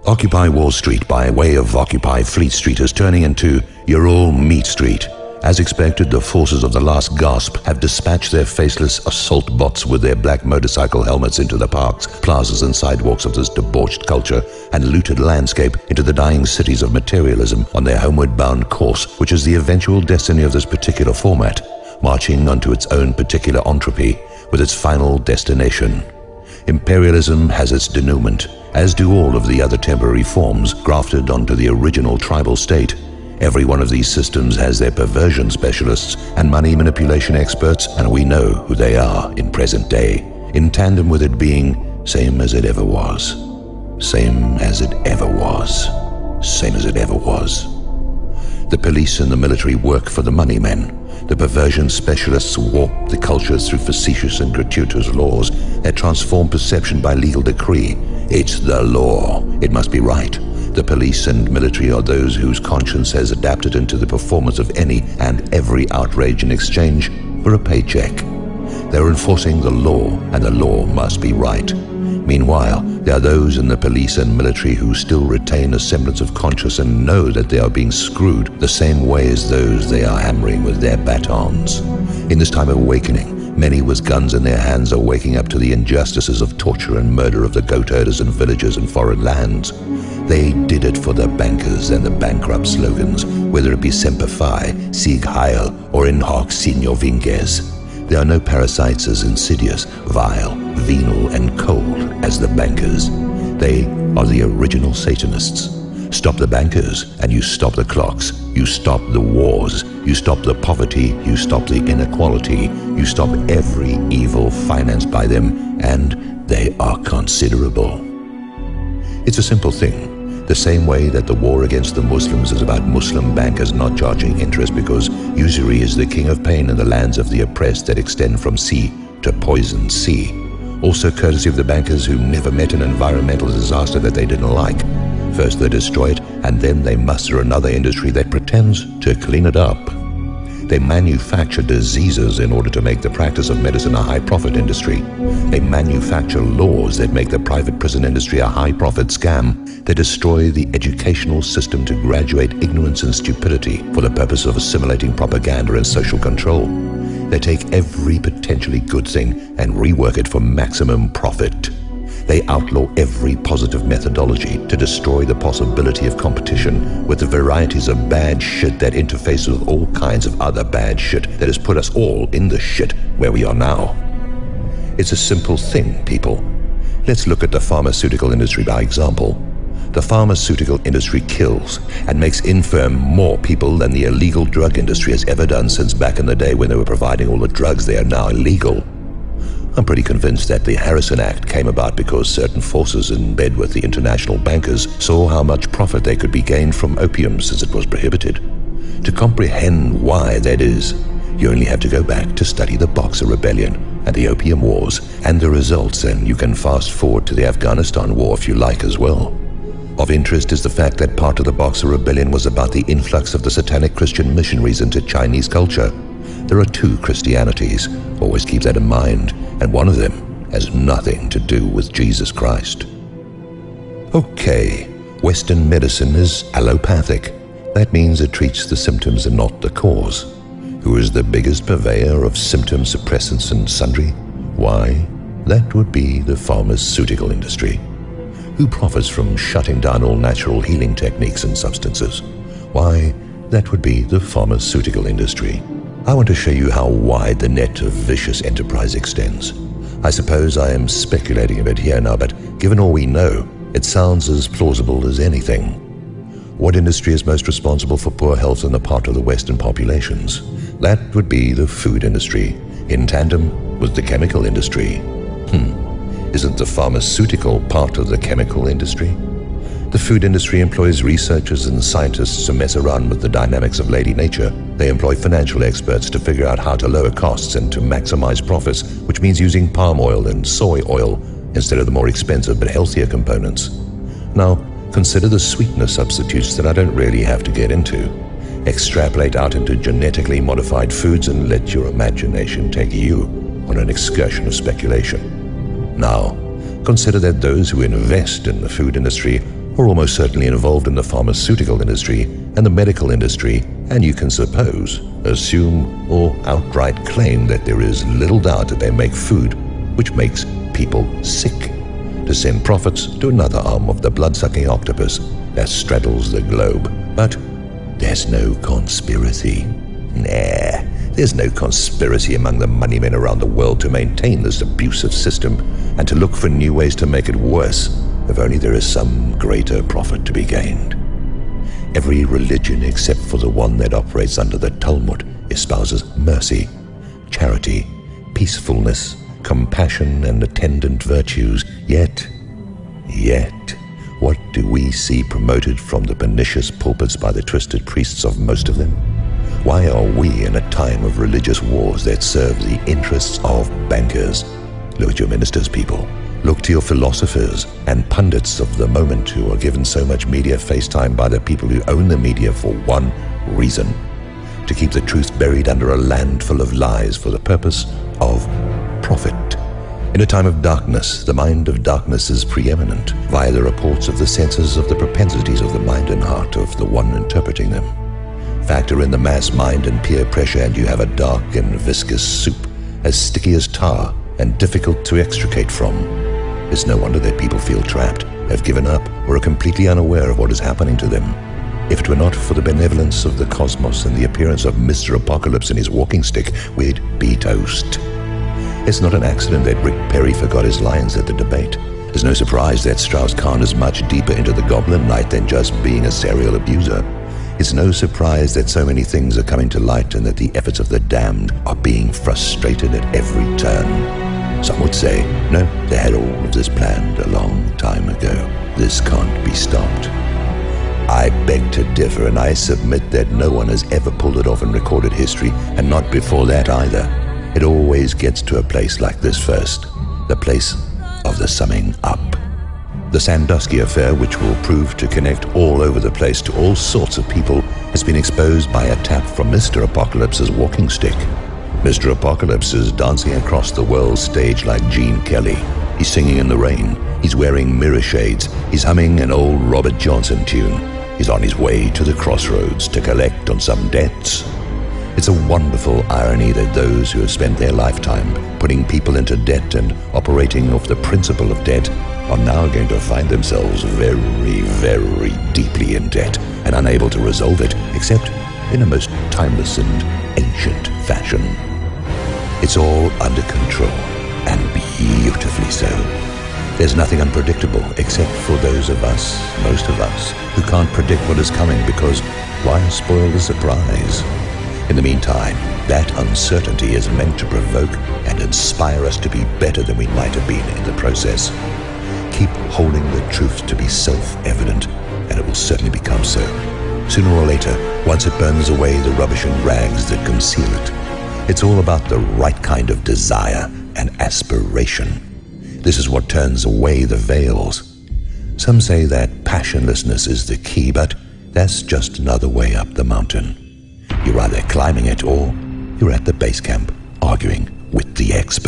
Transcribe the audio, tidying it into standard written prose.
Occupy Wall Street by way of Occupy Fleet Street is turning into You're All Meat Street. As expected, the forces of the last Gasp have dispatched their faceless assault bots with their black motorcycle helmets into the parks, plazas and sidewalks of this debauched culture and looted landscape into the dying cities of materialism on their homeward bound course, which is the eventual destiny of this particular format, marching onto its own particular entropy with its final destination. Imperialism has its denouement, as do all of the other temporary forms grafted onto the original tribal state. Every one of these systems has their perversion specialists and money manipulation experts, and we know who they are in present day, in tandem with it being same as it ever was. Same as it ever was. Same as it ever was. The police and the military work for the money men. The perversion specialists warp the cultures through facetious and gratuitous laws that transform perception by legal decree. It's the law. It must be right. The police and military are those whose conscience has adapted into the performance of any and every outrage in exchange for a paycheck. They're enforcing the law, and the law must be right. Meanwhile, there are those in the police and military who still retain a semblance of conscience and know that they are being screwed the same way as those they are hammering with their batons. In this time of awakening, many with guns in their hands are waking up to the injustices of torture and murder of the goat herders and villagers in foreign lands. They did it for the bankers and the bankrupt slogans, whether it be Semper Fi, Sieg Heil, or In Hoc Signo Vinces. There are no parasites as insidious, vile, venal, and cold as the bankers. They are the original Satanists. Stop the bankers, and you stop the clocks. You stop the wars. You stop the poverty. You stop the inequality. You stop every evil financed by them, and they are considerable. It's a simple thing. The same way that the war against the Muslims is about Muslim bankers not charging interest because usury is the king of pain in the lands of the oppressed that extend from sea to poison sea. Also courtesy of the bankers who never met an environmental disaster that they didn't like. First they destroy it, and then they muster another industry that pretends to clean it up. They manufacture diseases in order to make the practice of medicine a high-profit industry. They manufacture laws that make the private prison industry a high-profit scam. They destroy the educational system to graduate ignorance and stupidity for the purpose of assimilating propaganda and social control. They take every potentially good thing and rework it for maximum profit. They outlaw every positive methodology to destroy the possibility of competition with the varieties of bad shit that interface with all kinds of other bad shit that has put us all in the shit where we are now. It's a simple thing, people. Let's look at the pharmaceutical industry by example. The pharmaceutical industry kills and makes infirm more people than the illegal drug industry has ever done since back in the day when they were providing all the drugs they are now illegal. I'm pretty convinced that the Harrison Act came about because certain forces in bed with the international bankers saw how much profit they could be gained from opium since it was prohibited. To comprehend why that is, you only have to go back to study the Boxer Rebellion and the Opium Wars and the results, and you can fast forward to the Afghanistan War if you like as well. Of interest is the fact that part of the Boxer Rebellion was about the influx of the satanic Christian missionaries into Chinese culture. There are two Christianities, always keep that in mind, and one of them has nothing to do with Jesus Christ. Okay, Western medicine is allopathic. That means it treats the symptoms and not the cause. Who is the biggest purveyor of symptom suppressants and sundry? Why, that would be the pharmaceutical industry. Who profits from shutting down all natural healing techniques and substances? Why, that would be the pharmaceutical industry. I want to show you how wide the net of vicious enterprise extends. I suppose I am speculating a bit here now, but given all we know, it sounds as plausible as anything. What industry is most responsible for poor health in the part of the Western populations? That would be the food industry, in tandem with the chemical industry. Isn't the pharmaceutical part of the chemical industry? The food industry employs researchers and scientists to mess around with the dynamics of Lady Nature. They employ financial experts to figure out how to lower costs and to maximize profits, which means using palm oil and soy oil instead of the more expensive but healthier components. Now, consider the sweetener substitutes that I don't really have to get into. Extrapolate out into genetically modified foods and let your imagination take you on an excursion of speculation. Now, consider that those who invest in the food industry or almost certainly involved in the pharmaceutical industry and the medical industry, and you can suppose, assume, or outright claim that there is little doubt that they make food which makes people sick, to send profits to another arm of the blood-sucking octopus that straddles the globe. But there's no conspiracy. Nah, there's no conspiracy among the money men around the world to maintain this abusive system and to look for new ways to make it worse, if only there is some greater profit to be gained. Every religion except for the one that operates under the Talmud espouses mercy, charity, peacefulness, compassion, and attendant virtues. Yet, what do we see promoted from the pernicious pulpits by the twisted priests of most of them? Why are we in a time of religious wars that serve the interests of bankers? Look at your ministers, people. Look to your philosophers and pundits of the moment who are given so much media face time by the people who own the media for one reason: to keep the truth buried under a land full of lies for the purpose of profit. In a time of darkness, the mind of darkness is preeminent via the reports of the senses of the propensities of the mind and heart of the one interpreting them. Factor in the mass mind and peer pressure, and you have a dark and viscous soup, as sticky as tar and difficult to extricate from. It's no wonder that people feel trapped, have given up, or are completely unaware of what is happening to them. If it were not for the benevolence of the cosmos and the appearance of Mr. Apocalypse and his walking stick, we'd be toast. It's not an accident that Rick Perry forgot his lines at the debate. There's no surprise that Strauss-Kahn is much deeper into the Goblin Knight than just being a serial abuser. It's no surprise that so many things are coming to light and that the efforts of the damned are being frustrated at every turn. Some would say, no, they had all of this planned a long time ago. This can't be stopped. I beg to differ, and I submit that no one has ever pulled it off in recorded history, and not before that either. It always gets to a place like this first, the place of the summing up. The Sandusky affair, which will prove to connect all over the place to all sorts of people, has been exposed by a tap from Mr. Apocalypse's walking stick. Mr. Apocalypse is dancing across the world stage like Gene Kelly. He's singing in the rain. He's wearing mirror shades. He's humming an old Robert Johnson tune. He's on his way to the crossroads to collect on some debts. It's a wonderful irony that those who have spent their lifetime putting people into debt and operating off the principle of debt are now going to find themselves very, very deeply in debt and unable to resolve it, except in a most timeless and ancient fashion. It's all under control, and beautifully so. There's nothing unpredictable except for those of us, most of us, who can't predict what is coming because why spoil the surprise? In the meantime, that uncertainty is meant to provoke and inspire us to be better than we might have been in the process. Keep holding the truth to be self-evident, and it will certainly become so. Sooner or later, once it burns away the rubbish and rags that conceal it. It's all about the right kind of desire and aspiration. This is what turns away the veils. Some say that passionlessness is the key, but that's just another way up the mountain. You're either climbing it or you're at the base camp arguing with the experts.